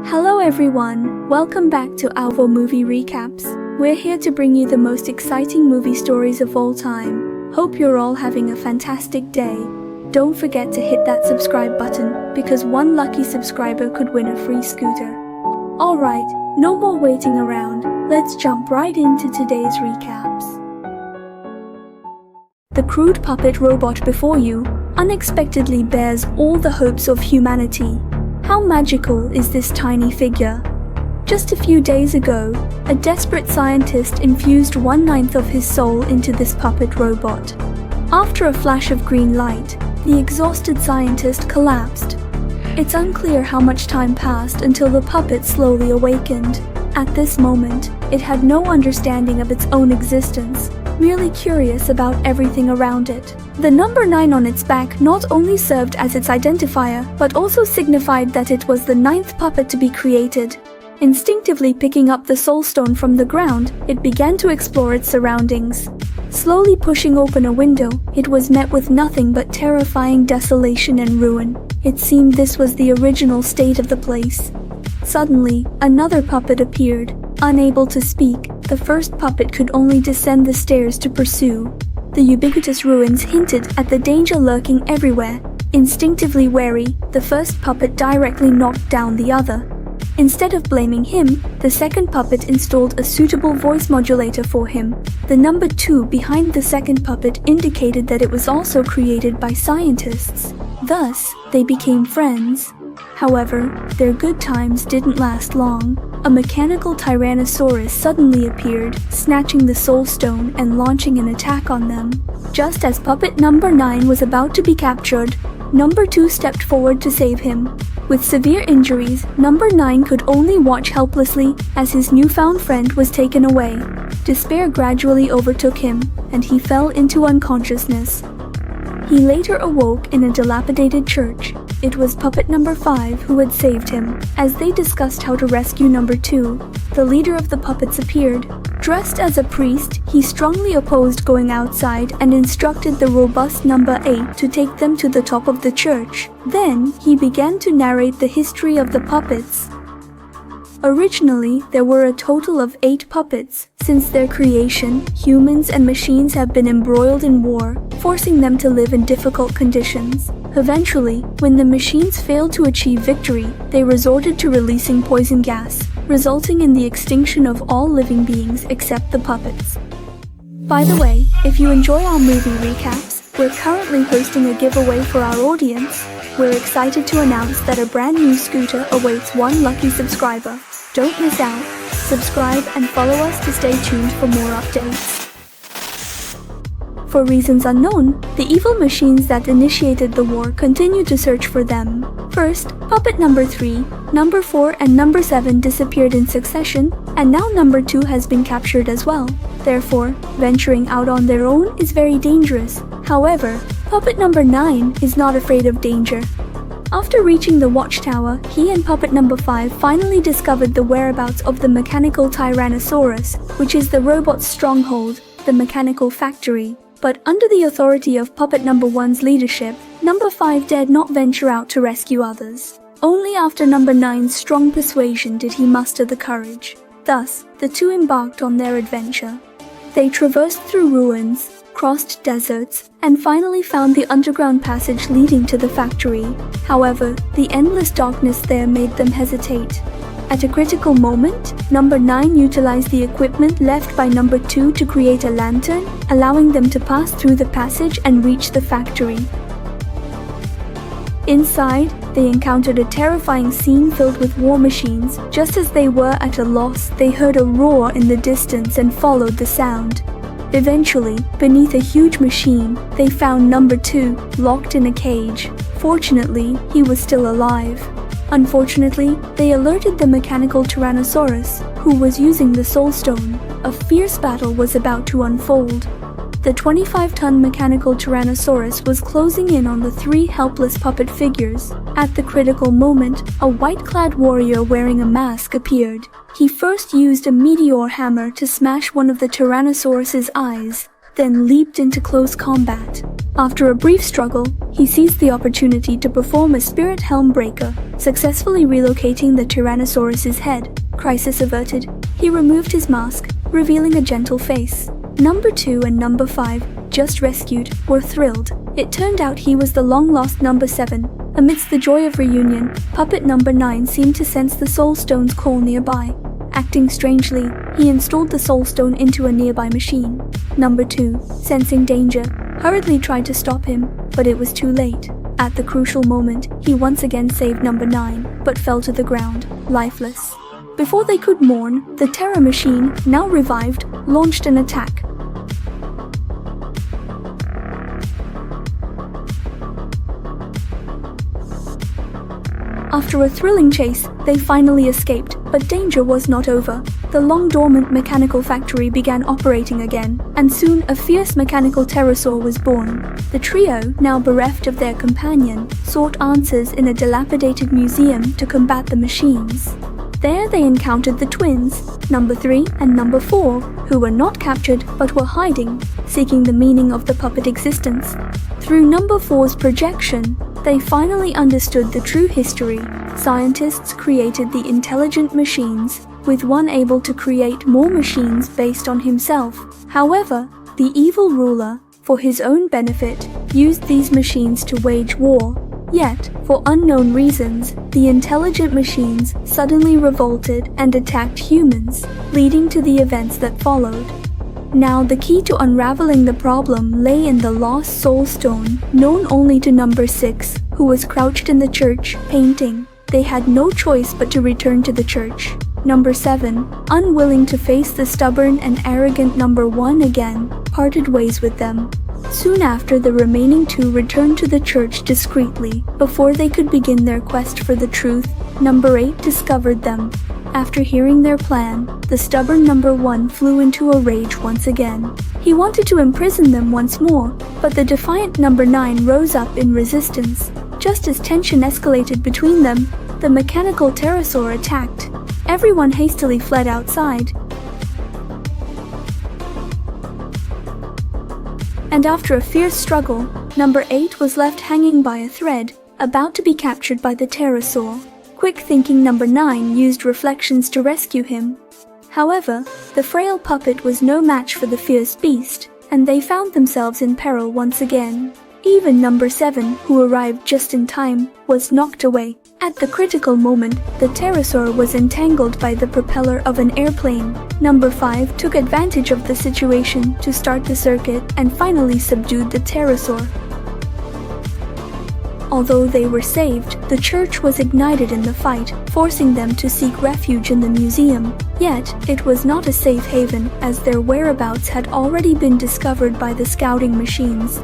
Hello everyone, welcome back to our movie recaps. We're here to bring you the most exciting movie stories of all time. Hope you're all having a fantastic day. Don't forget to hit that subscribe button, because one lucky subscriber could win a free scooter. Alright, no more waiting around, let's jump right into today's recaps. The crude puppet robot before you unexpectedly bears all the hopes of humanity. How magical is this tiny figure? Just a few days ago, a desperate scientist infused 1/9 of his soul into this puppet robot. After a flash of green light, the exhausted scientist collapsed. It's unclear how much time passed until the puppet slowly awakened. At this moment, it had no understanding of its own existence, merely curious about everything around it. The number 9 on its back not only served as its identifier, but also signified that it was the 9th puppet to be created. Instinctively picking up the soul stone from the ground, it began to explore its surroundings. Slowly pushing open a window, it was met with nothing but terrifying desolation and ruin. It seemed this was the original state of the place. Suddenly, another puppet appeared. Unable to speak, the first puppet could only descend the stairs to pursue. The ubiquitous ruins hinted at the danger lurking everywhere. Instinctively wary, the first puppet directly knocked down the other. Instead of blaming him, the second puppet installed a suitable voice modulator for him. The number 2 behind the second puppet indicated that it was also created by scientists. Thus, they became friends. However, their good times didn't last long. A mechanical Tyrannosaurus suddenly appeared, snatching the soul stone and launching an attack on them. Just as puppet number 9 was about to be captured, number 2 stepped forward to save him. With severe injuries, number 9 could only watch helplessly as his newfound friend was taken away. Despair gradually overtook him, and he fell into unconsciousness. He later awoke in a dilapidated church. It was puppet number 5 who had saved him. As they discussed how to rescue number 2, the leader of the puppets appeared. Dressed as a priest, he strongly opposed going outside and instructed the robust number 8 to take them to the top of the church. Then, he began to narrate the history of the puppets. Originally, there were a total of 8 puppets. Since their creation, humans and machines have been embroiled in war, forcing them to live in difficult conditions. Eventually, when the machines failed to achieve victory, they resorted to releasing poison gas, resulting in the extinction of all living beings except the puppets. By the way, if you enjoy our movie recaps, we're currently hosting a giveaway for our audience. We're excited to announce that a brand new scooter awaits one lucky subscriber. Don't miss out. Subscribe and follow us to stay tuned for more updates. For reasons unknown, the evil machines that initiated the war continue to search for them. First, puppet number 3, number 4 and number 7 disappeared in succession, and now number 2 has been captured as well. Therefore, venturing out on their own is very dangerous. However, puppet number 9 is not afraid of danger. After reaching the watchtower, he and puppet number 5 finally discovered the whereabouts of the mechanical Tyrannosaurus, which is the robot's stronghold, the mechanical factory. But under the authority of puppet number 1's leadership, number 5 dared not venture out to rescue others. Only after number 9's strong persuasion did he muster the courage. Thus, the two embarked on their adventure. They traversed through ruins, crossed deserts, and finally found the underground passage leading to the factory. However, the endless darkness there made them hesitate. At a critical moment, number 9 utilized the equipment left by number 2 to create a lantern, allowing them to pass through the passage and reach the factory. Inside, they encountered a terrifying scene filled with war machines. Just as they were at a loss, they heard a roar in the distance and followed the sound. Eventually, beneath a huge machine, they found number 2, locked in a cage. Fortunately, he was still alive. Unfortunately, they alerted the mechanical Tyrannosaurus, who was using the Soul Stone. A fierce battle was about to unfold. The 25-ton mechanical Tyrannosaurus was closing in on the 3 helpless puppet figures. At the critical moment, a white-clad warrior wearing a mask appeared. He first used a meteor hammer to smash one of the Tyrannosaurus's eyes. then leaped into close combat. After a brief struggle, he seized the opportunity to perform a spirit helm breaker, successfully relocating the Tyrannosaurus's head. Crisis averted, he removed his mask, revealing a gentle face. Number 2 and Number 5, just rescued, were thrilled. It turned out he was the long-lost Number 7. Amidst the joy of reunion, puppet Number 9 seemed to sense the Soul Stone's call nearby. Acting strangely, he installed the Soul Stone into a nearby machine. Number 2, sensing danger, hurriedly tried to stop him, but it was too late. At the crucial moment, he once again saved Number 9, but fell to the ground, lifeless. Before they could mourn, the terror machine, now revived, launched an attack. After a thrilling chase, they finally escaped, but danger was not over. The long-dormant mechanical factory began operating again, and soon a fierce mechanical pterosaur was born. The trio, now bereft of their companion, sought answers in a dilapidated museum to combat the machines. There they encountered the twins, Number 3 and Number 4, who were not captured but were hiding, seeking the meaning of the puppet existence. Through Number 4's projection, they finally understood the true history. Scientists created the intelligent machines, with one able to create more machines based on himself. However, the evil ruler, for his own benefit, used these machines to wage war. Yet, for unknown reasons, the intelligent machines suddenly revolted and attacked humans, leading to the events that followed. Now, the key to unraveling the problem lay in the lost Soul Stone, known only to Number 6, who was crouched in the church, painting. They had no choice but to return to the church. Number 7, unwilling to face the stubborn and arrogant Number 1 again, parted ways with them. Soon after, the remaining 2 returned to the church discreetly. Before they could begin their quest for the truth, Number 8 discovered them. After hearing their plan, the stubborn Number 1 flew into a rage once again. He wanted to imprison them once more, but the defiant Number 9 rose up in resistance. Just as tension escalated between them, the mechanical pterosaur attacked. Everyone hastily fled outside. And after a fierce struggle, Number 8 was left hanging by a thread, about to be captured by the pterosaur. Quick-thinking Number 9 used reflections to rescue him. However, the frail puppet was no match for the fierce beast, and they found themselves in peril once again. Even Number 7, who arrived just in time, was knocked away. At the critical moment, the pterosaur was entangled by the propeller of an airplane. Number 5 took advantage of the situation to start the circuit and finally subdued the pterosaur. Although they were saved, the church was ignited in the fight, forcing them to seek refuge in the museum. Yet, it was not a safe haven, as their whereabouts had already been discovered by the scouting machines.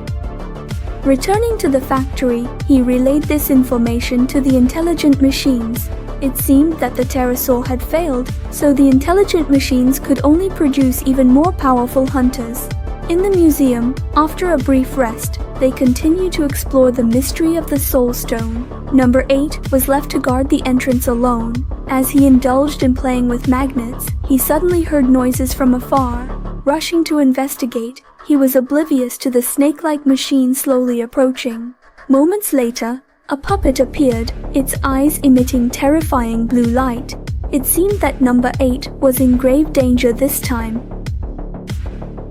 Returning to the factory, he relayed this information to the intelligent machines. It seemed that the pterosaur had failed, so the intelligent machines could only produce even more powerful hunters. In the museum, after a brief rest, they continued to explore the mystery of the Soul Stone. Number 8 was left to guard the entrance alone. As he indulged in playing with magnets, he suddenly heard noises from afar. Rushing to investigate, he was oblivious to the snake-like machine slowly approaching. Moments later, a puppet appeared, its eyes emitting terrifying blue light. It seemed that Number 8 was in grave danger this time.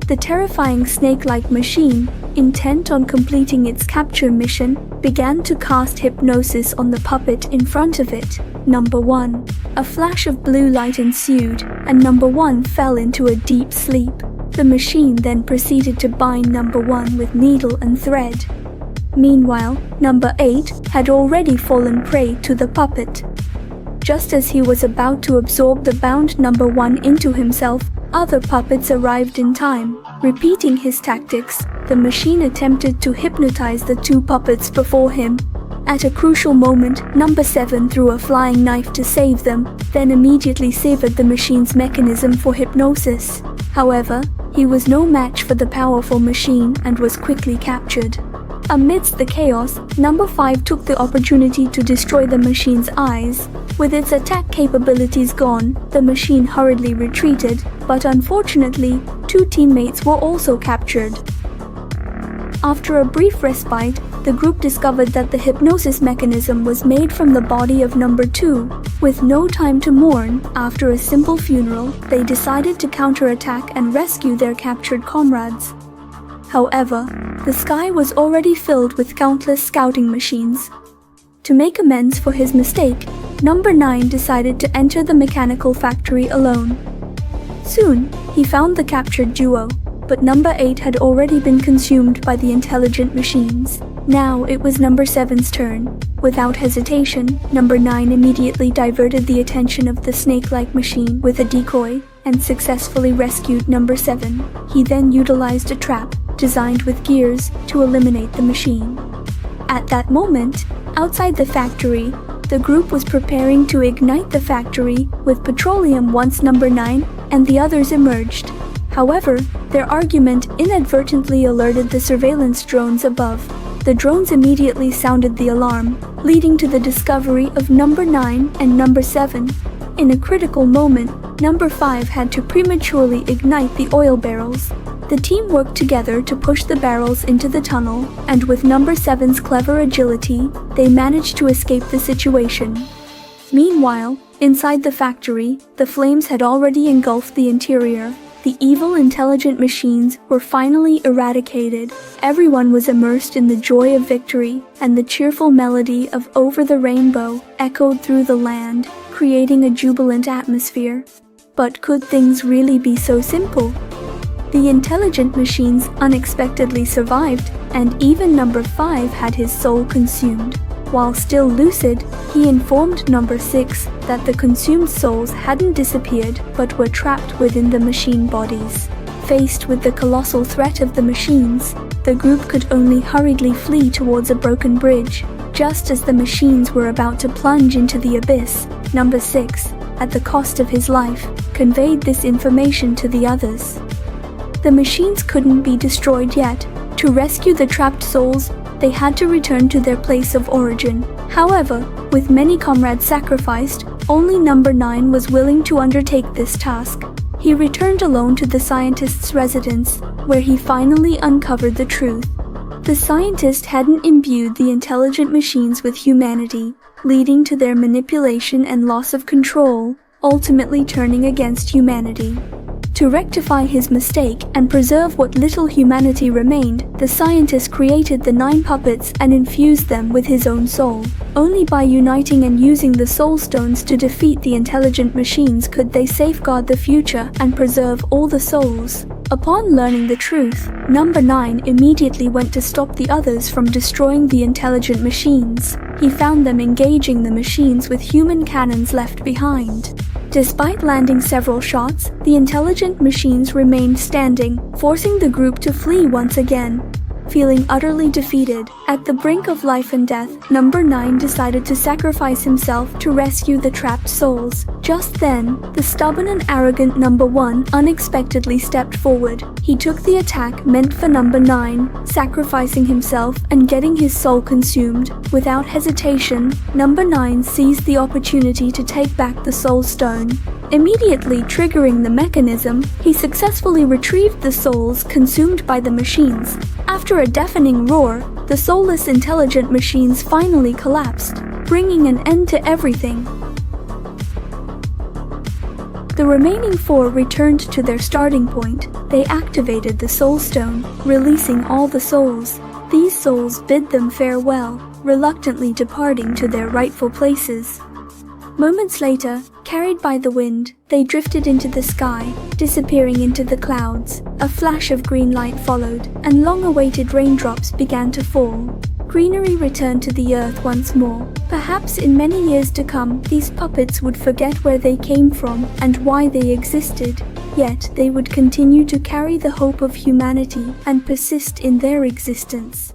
The terrifying snake-like machine, intent on completing its capture mission, began to cast hypnosis on the puppet in front of it. Number 1. A flash of blue light ensued, and Number 1 fell into a deep sleep. The machine then proceeded to bind Number 1 with needle and thread. Meanwhile, Number 8 had already fallen prey to the puppet. Just as he was about to absorb the bound Number 1 into himself, other puppets arrived in time. Repeating his tactics, the machine attempted to hypnotize the 2 puppets before him. At a crucial moment, Number 7 threw a flying knife to save them, then immediately severed the machine's mechanism for hypnosis. However, he was no match for the powerful machine and was quickly captured. Amidst the chaos, Number 5 took the opportunity to destroy the machine's eyes. With its attack capabilities gone, the machine hurriedly retreated, but unfortunately, 2 teammates were also captured. After a brief respite, the group discovered that the hypnosis mechanism was made from the body of number 2. With no time to mourn, after a simple funeral, they decided to counterattack and rescue their captured comrades. However, the sky was already filled with countless scouting machines. To make amends for his mistake, number 9 decided to enter the mechanical factory alone. Soon, he found the captured duo, but number 8 had already been consumed by the intelligent machines. Now it was number 7's turn. Without hesitation, number 9 immediately diverted the attention of the snake-like machine with a decoy and successfully rescued number 7. He then utilized a trap, designed with gears, to eliminate the machine. At that moment, outside the factory, the group was preparing to ignite the factory with petroleum once number 9 and the others emerged. However, their argument inadvertently alerted the surveillance drones above. The drones immediately sounded the alarm, leading to the discovery of number 9 and number 7. In a critical moment, number 5 had to prematurely ignite the oil barrels. The team worked together to push the barrels into the tunnel, and with number 7's clever agility, they managed to escape the situation. Meanwhile, inside the factory, the flames had already engulfed the interior. The evil intelligent machines were finally eradicated. Everyone was immersed in the joy of victory, and the cheerful melody of Over the Rainbow echoed through the land, creating a jubilant atmosphere. But could things really be so simple? The intelligent machines unexpectedly survived, and even number 5 had his soul consumed. While still lucid, he informed number 6 that the consumed souls hadn't disappeared but were trapped within the machine bodies. Faced with the colossal threat of the machines, the group could only hurriedly flee towards a broken bridge. Just as the machines were about to plunge into the abyss, number 6, at the cost of his life, conveyed this information to the others. The machines couldn't be destroyed yet. To rescue the trapped souls, they had to return to their place of origin. However, with many comrades sacrificed, only number 9 was willing to undertake this task. He returned alone to the scientist's residence, where he finally uncovered the truth. The scientist hadn't imbued the intelligent machines with humanity, leading to their manipulation and loss of control, ultimately turning against humanity. To rectify his mistake and preserve what little humanity remained, the scientist created the 9 puppets and infused them with his own soul. Only by uniting and using the soul stones to defeat the intelligent machines could they safeguard the future and preserve all the souls. Upon learning the truth, number 9 immediately went to stop the others from destroying the intelligent machines. He found them engaging the machines with human cannons left behind. Despite landing several shots, the intelligent machines remained standing, forcing the group to flee once again. Feeling utterly defeated, at the brink of life and death, number 9 decided to sacrifice himself to rescue the trapped souls. Just then, the stubborn and arrogant number 1 unexpectedly stepped forward. He took the attack meant for number 9, sacrificing himself and getting his soul consumed. Without hesitation, number 9 seized the opportunity to take back the soul stone. Immediately triggering the mechanism, he successfully retrieved the souls consumed by the machines. After a deafening roar, the soulless intelligent machines finally collapsed, bringing an end to everything. The remaining 4 returned to their starting point. They activated the soul stone, releasing all the souls. These souls bid them farewell, reluctantly departing to their rightful places. Moments later, carried by the wind, they drifted into the sky, disappearing into the clouds. A flash of green light followed, and long-awaited raindrops began to fall. Greenery returned to the earth once more. Perhaps in many years to come, these puppets would forget where they came from and why they existed. Yet they would continue to carry the hope of humanity and persist in their existence.